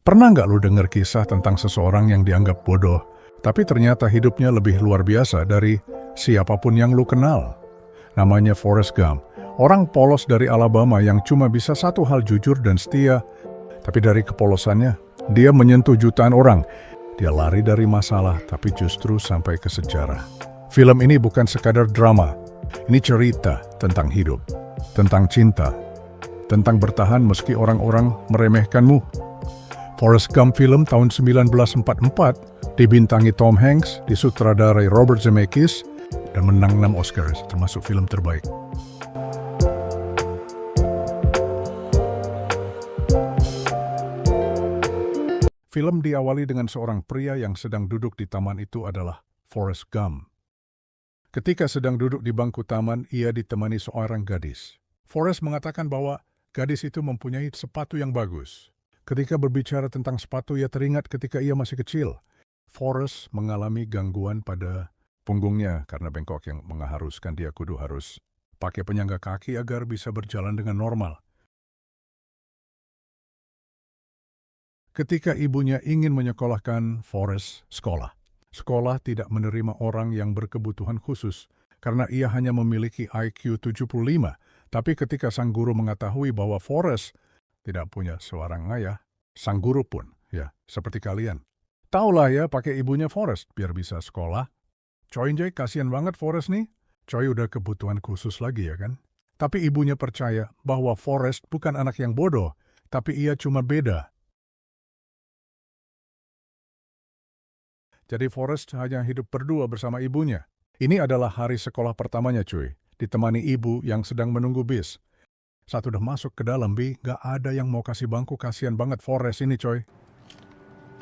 Pernah nggak lu denger kisah tentang seseorang yang dianggap bodoh, tapi ternyata hidupnya lebih luar biasa dari siapapun yang lu kenal? Namanya Forrest Gump, orang polos dari Alabama yang cuma bisa satu hal, jujur dan setia. Tapi dari kepolosannya, dia menyentuh jutaan orang. Dia lari dari masalah, tapi justru sampai ke sejarah. Film ini bukan sekadar drama. Ini cerita tentang hidup, tentang cinta, tentang bertahan meski orang-orang meremehkanmu. Forrest Gump film tahun 1944 dibintangi Tom Hanks, disutradarai Robert Zemeckis, dan menang 6 Oscars, termasuk film terbaik. Film diawali dengan seorang pria yang sedang duduk di taman, itu adalah Forrest Gump. Ketika sedang duduk di bangku taman, ia ditemani seorang gadis. Forrest mengatakan bahwa gadis itu mempunyai sepatu yang bagus. Ketika berbicara tentang sepatu, ia teringat ketika ia masih kecil. Forrest mengalami gangguan pada punggungnya karena bengkok yang mengharuskan dia kudu harus pakai penyangga kaki agar bisa berjalan dengan normal. Ketika ibunya ingin menyekolahkan Forrest sekolah, sekolah tidak menerima orang yang berkebutuhan khusus karena ia hanya memiliki IQ 75. Tapi ketika sang guru mengetahui bahwa Forrest tidak punya seorang ayah, sang guru pun, ya seperti kalian, taulah ya pakai ibunya Forrest biar bisa sekolah. Coy, kasihan banget Forrest nih. Coy udah kebutuhan khusus lagi ya kan? Tapi ibunya percaya bahwa Forrest bukan anak yang bodoh, tapi ia cuma beda. Jadi Forrest hanya hidup berdua bersama ibunya. Ini adalah hari sekolah pertamanya cuy, ditemani ibu yang sedang menunggu bis. Saat udah masuk ke dalam, gak ada yang mau kasih bangku, kasihan banget Forrest ini coy.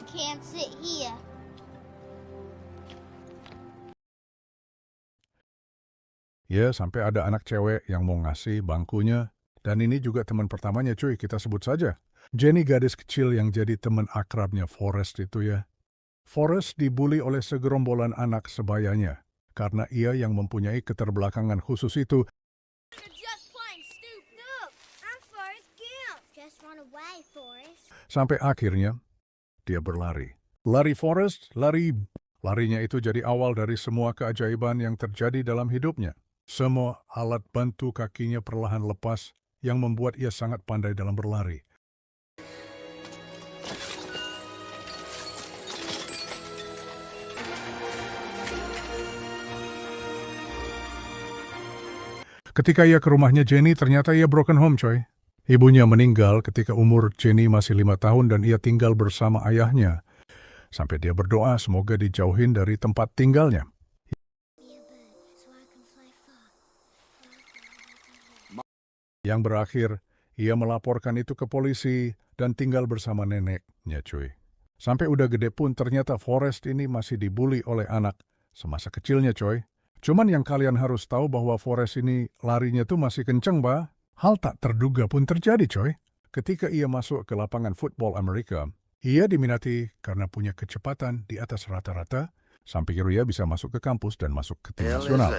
Can't sit here. Ya, sampai ada anak cewek yang mau ngasih bangkunya. Dan ini juga teman pertamanya cuy, kita sebut saja Jenny, gadis kecil yang jadi teman akrabnya Forrest itu ya. Forrest dibully oleh segerombolan anak sebayanya, karena ia yang mempunyai keterbelakangan khusus itu. You're just plain stupid. I'm Forrest Gump. Just run away, Forrest. Sampai akhirnya, dia berlari. Lari Forrest, lari. Larinya itu jadi awal dari semua keajaiban yang terjadi dalam hidupnya. Semua alat bantu kakinya perlahan lepas, yang membuat ia sangat pandai dalam berlari. Ketika ia ke rumahnya Jenny, ternyata ia broken home coy. Ibunya meninggal ketika umur Jenny masih 5 tahun dan ia tinggal bersama ayahnya. Sampai dia berdoa semoga dijauhin dari tempat tinggalnya. Yang berakhir, ia melaporkan itu ke polisi dan tinggal bersama neneknya cuy. Sampai udah gede pun ternyata Forrest ini masih dibully oleh anak semasa kecilnya coy. Cuman yang kalian harus tahu bahwa Forrest ini larinya tuh masih kenceng bah. Hal tak terduga pun terjadi coy. Ketika ia masuk ke lapangan football Amerika, ia diminati karena punya kecepatan di atas rata-rata, sampai ia bisa masuk ke kampus dan masuk ke tim nasional.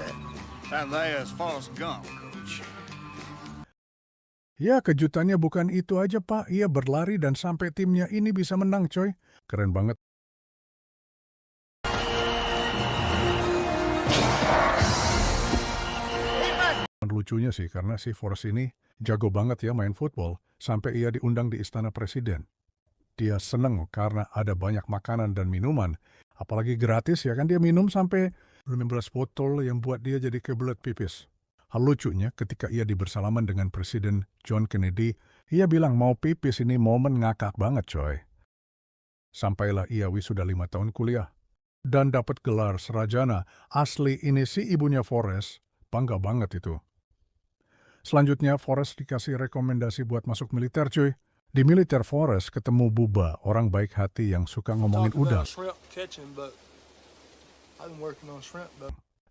Ya, kejutannya bukan itu aja pak, ia berlari dan sampai timnya ini bisa menang coy. Keren banget. Lucunya sih, karena si Forrest ini jago banget ya main football, sampai ia diundang di istana presiden. Dia seneng karena ada banyak makanan dan minuman, apalagi gratis ya kan, dia minum sampai 15 botol yang buat dia jadi kebelet pipis. Hal lucunya ketika ia dibersalaman dengan Presiden John Kennedy, ia bilang mau pipis, ini momen ngakak banget coy. Sampailah ia wisuda 5 tahun kuliah dan dapat gelar sarjana. Asli ini si ibunya Forrest, bangga banget itu. Selanjutnya Forrest dikasih rekomendasi buat masuk militer cuy. Di militer Forrest ketemu Buba, orang baik hati yang suka ngomongin udang.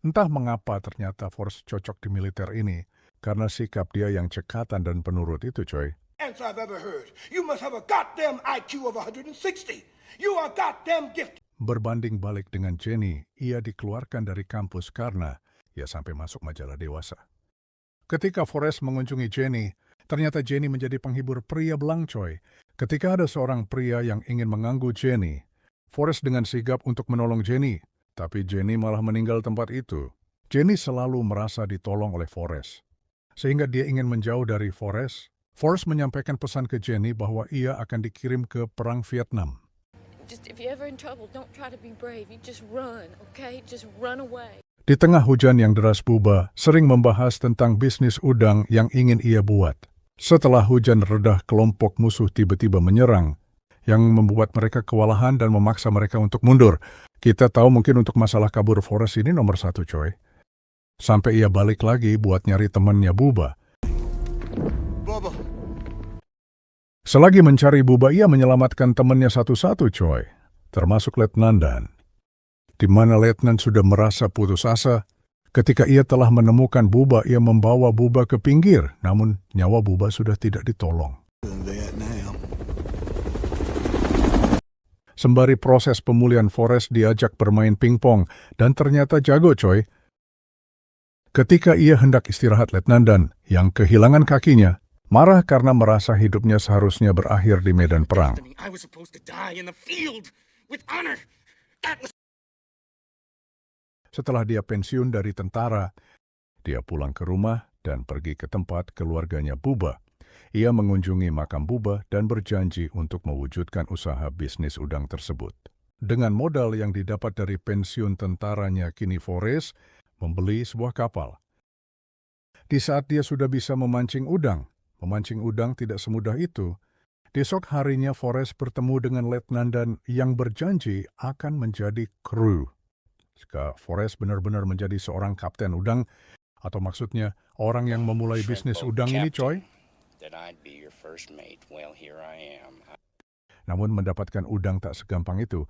Entah mengapa ternyata Forrest cocok di militer ini, karena sikap dia yang cekatan dan penurut itu coy. Berbanding balik dengan Jenny, ia dikeluarkan dari kampus karena ia sampai masuk majalah dewasa. Ketika Forrest mengunjungi Jenny, ternyata Jenny menjadi penghibur pria belang coy. Ketika ada seorang pria yang ingin mengganggu Jenny, Forrest dengan sigap untuk menolong Jenny, tapi Jenny malah meninggal tempat itu. Jenny selalu merasa ditolong oleh Forrest, sehingga dia ingin menjauh dari Forrest. Forrest menyampaikan pesan ke Jenny bahwa ia akan dikirim ke Perang Vietnam. Just if you're ever in trouble, don't try to be brave. You just run, okay? Just run away. Di tengah hujan yang deras, Bubba sering membahas tentang bisnis udang yang ingin ia buat. Setelah hujan reda, kelompok musuh tiba-tiba menyerang, yang membuat mereka kewalahan dan memaksa mereka untuk mundur. Kita tahu mungkin untuk masalah kabur Forrest ini nomor 1, coy. Sampai ia balik lagi buat nyari temannya Bubba. Bubba. Selagi mencari Bubba, ia menyelamatkan temannya satu-satu, coy. Termasuk Letnan Dan. Di mana Letnan sudah merasa putus asa. Ketika ia telah menemukan Bubba, ia membawa Bubba ke pinggir. Namun, nyawa Bubba sudah tidak ditolong. Sembari proses pemulihan, Forrest diajak bermain pingpong. Dan ternyata jago, coy. Ketika ia hendak istirahat, Letnan Dan, yang kehilangan kakinya, marah karena merasa hidupnya seharusnya berakhir di medan perang. I was supposed to die in the field with honor. That was Setelah dia pensiun dari tentara, dia pulang ke rumah dan pergi ke tempat keluarganya Bubba. Ia mengunjungi makam Bubba dan berjanji untuk mewujudkan usaha bisnis udang tersebut. Dengan modal yang didapat dari pensiun tentaranya, kini Forrest membeli sebuah kapal. Di saat dia sudah bisa memancing udang tidak semudah itu. Di esok harinya Forrest bertemu dengan Letnan Dan yang berjanji akan menjadi kru. Jika Forrest benar-benar menjadi seorang kapten udang, atau maksudnya orang yang memulai bisnis udang ini, coy. Namun mendapatkan udang tak segampang itu.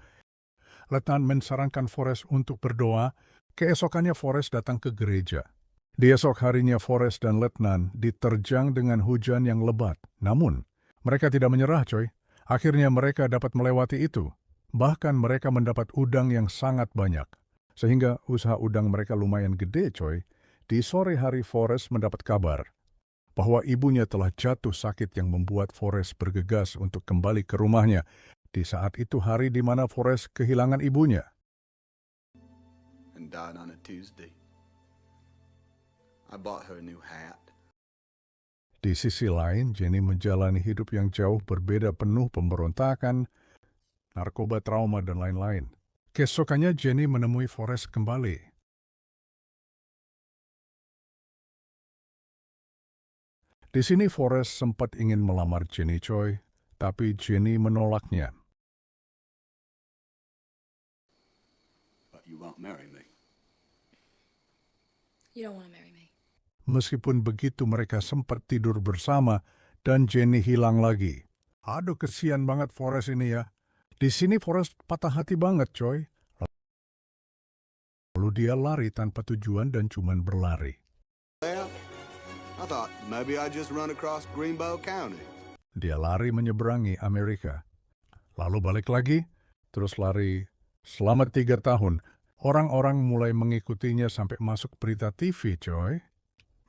Letnan mensarankan Forrest untuk berdoa. Keesokannya Forrest datang ke gereja. Di esok harinya Forrest dan Letnan diterjang dengan hujan yang lebat. Namun, mereka tidak menyerah, coy. Akhirnya mereka dapat melewati itu. Bahkan mereka mendapat udang yang sangat banyak. Sehingga usaha udang mereka lumayan gede, coy. Di sore hari Forrest mendapat kabar bahwa ibunya telah jatuh sakit yang membuat Forrest bergegas untuk kembali ke rumahnya. Di saat itu hari di mana Forrest kehilangan ibunya. And died on a Tuesday. I bought her a new hat. Di sisi lain, Jenny menjalani hidup yang jauh berbeda, penuh pemberontakan, narkoba, trauma, dan lain-lain. Keesokannya Jenny menemui Forrest kembali. Di sini Forrest sempat ingin melamar Jenny, coy, tapi Jenny menolaknya. But you won't marry me. You don't want to marry me. Meskipun begitu, mereka sempat tidur bersama dan Jenny hilang lagi. Aduh, kesian banget Forrest ini ya. Di sini Forrest patah hati banget, coy. Lalu dia lari tanpa tujuan dan cuman berlari. Well, I thought maybe I just run across Greenbow County. Dia lari menyeberangi Amerika. Lalu balik lagi, terus lari selama 3 tahun. Orang-orang mulai mengikutinya sampai masuk berita TV, coy.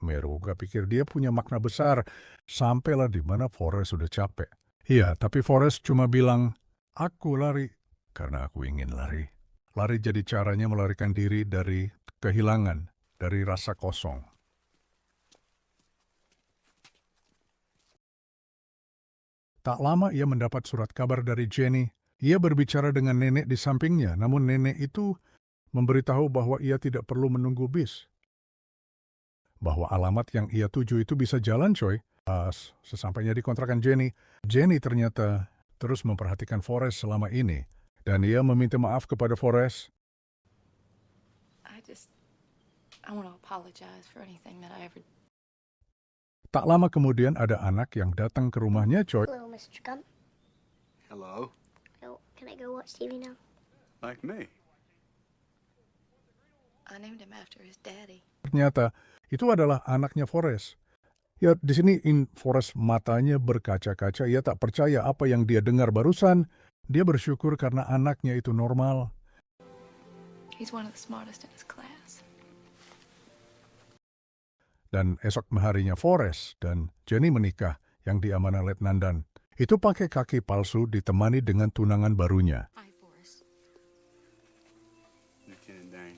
Meru gak pikir dia punya makna besar. Sampailah di mana Forrest sudah capek. Iya, tapi Forrest cuma bilang, aku lari karena aku ingin lari. Lari jadi caranya melarikan diri dari kehilangan, dari rasa kosong. Tak lama ia mendapat surat kabar dari Jenny. Ia berbicara dengan nenek di sampingnya, namun nenek itu memberitahu bahwa ia tidak perlu menunggu bis. Bahwa alamat yang ia tuju itu bisa jalan, coy. Sesampainya di kontrakan Jenny, Jenny ternyata terus memperhatikan Forrest selama ini. Dan ia meminta maaf kepada Forrest. I want to apologize for anything that I ever... Tak lama kemudian ada anak yang datang ke rumahnya, coy. Hello, Mr. Gump. Hello? Oh, can I go watch TV now? Like me. I named him after his daddy. Ternyata itu adalah anaknya Forrest. Ya, di sini Forrest matanya berkaca-kaca. Ia tak percaya apa yang dia dengar barusan. Dia bersyukur karena anaknya itu normal. He's one of the smartest in his class. Dan esok harinya Forrest dan Jenny menikah yang diamanah Letnan Dan. Itu pakai kaki palsu ditemani dengan tunangan barunya. Hi, Forrest. Lieutenant Dane.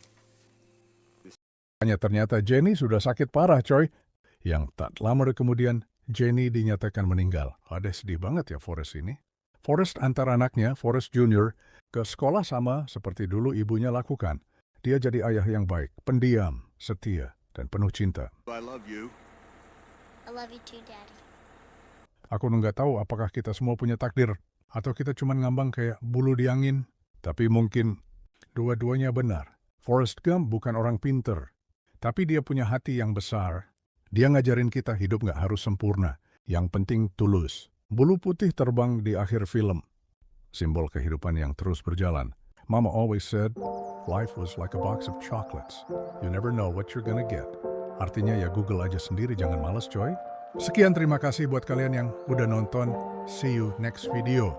Hanya ternyata Jenny sudah sakit parah, coy. Yang tak lama kemudian, Jenny dinyatakan meninggal. Ada sedih banget ya Forrest ini. Forrest antar anaknya, Forrest Jr., ke sekolah sama seperti dulu ibunya lakukan. Dia jadi ayah yang baik, pendiam, setia, dan penuh cinta. I love you. I love you too, Daddy. Aku nggak tahu apakah kita semua punya takdir, atau kita cuma ngambang kayak bulu di angin. Tapi mungkin dua-duanya benar. Forrest Gump bukan orang pinter, tapi dia punya hati yang besar. Dia ngajarin kita hidup nggak harus sempurna, yang penting tulus. Bulu putih terbang di akhir film, simbol kehidupan yang terus berjalan. Mama always said, life was like a box of chocolates. You never know what you're gonna get. Artinya ya Google aja sendiri, jangan malas coy. Sekian, terima kasih buat kalian yang udah nonton. See you next video.